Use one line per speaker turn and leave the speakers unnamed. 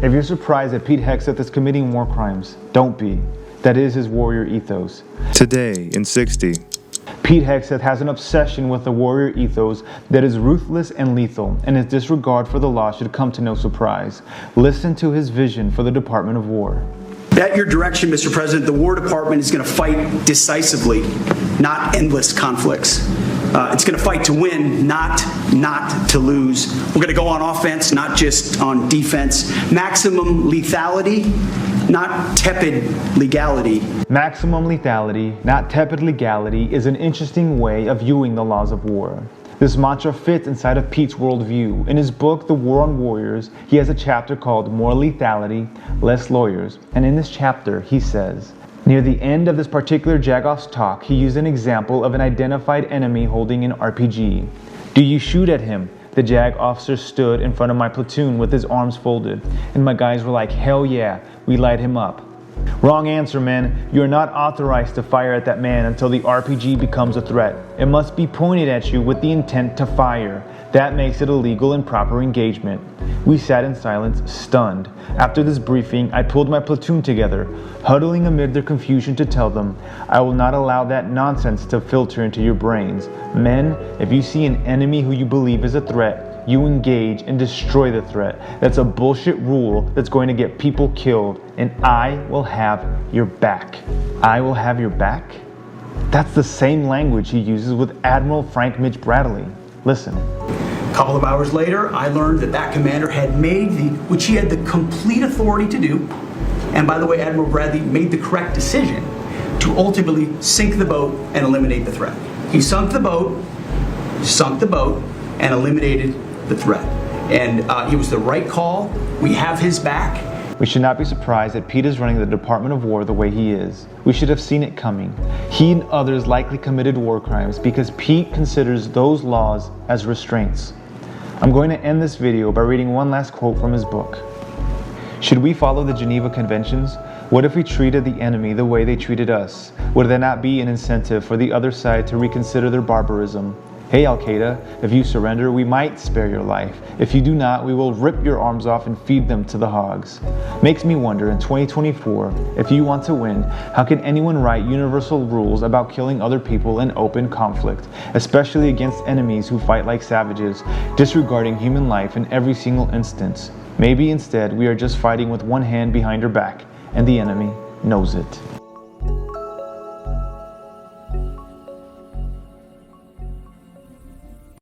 If you're surprised that Pete Hegseth is committing war crimes, don't be. That is his warrior ethos.
Today in 60.
Pete Hegseth has an obsession with the warrior ethos that is ruthless and lethal, and his disregard for the law should come to no surprise. Listen to his vision for the Department of War.
At your direction, Mr. President, the War Department is going to fight decisively, not endless conflicts. It's going to fight to win, not to lose. We're going to go on offense, not just on defense. Maximum lethality, not tepid legality.
Maximum lethality, not tepid legality, is an interesting way of viewing the laws of war. This mantra fits inside of Pete's worldview. In his book, The War on Warriors, he has a chapter called More Lethality, Less Lawyers. And in this chapter, he says, near the end of this particular Jagoff's talk, he used an example of an identified enemy holding an RPG. Do you shoot at him? The JAG officer stood in front of my platoon with his arms folded, and my guys were like, hell yeah, we light him up. Wrong answer, men. You are not authorized to fire at that man until the RPG becomes a threat. It must be pointed at you with the intent to fire. That makes it a legal and proper engagement. We sat in silence, stunned. After this briefing, I pulled my platoon together, huddling amid their confusion to tell them, I will not allow that nonsense to filter into your brains. Men, if you see an enemy who you believe is a threat, you engage and destroy the threat. That's a bullshit rule that's going to get people killed, and I will have your back. I will have your back? That's the same language he uses with Admiral Frank Mitch Bradley. Listen.
A couple of hours later, I learned that commander had made which he had the complete authority to do, and by the way, Admiral Bradley made the correct decision to ultimately sink the boat and eliminate the threat. He sunk the boat, and eliminated the threat. And it was the right call. We have his back.
We should not be surprised that Pete is running the Department of War the way he is. We should have seen it coming. He and others likely committed war crimes because Pete considers those laws as restraints. I'm going to end this video by reading one last quote from his book. Should we follow the Geneva Conventions? What if we treated the enemy the way they treated us? Would there not be an incentive for the other side to reconsider their barbarism? Hey Al-Qaeda, if you surrender, we might spare your life. If you do not, we will rip your arms off and feed them to the hogs. Makes me wonder in 2024, if you want to win, how can anyone write universal rules about killing other people in open conflict, especially against enemies who fight like savages, disregarding human life in every single instance? Maybe instead we are just fighting with one hand behind our back, and the enemy knows it.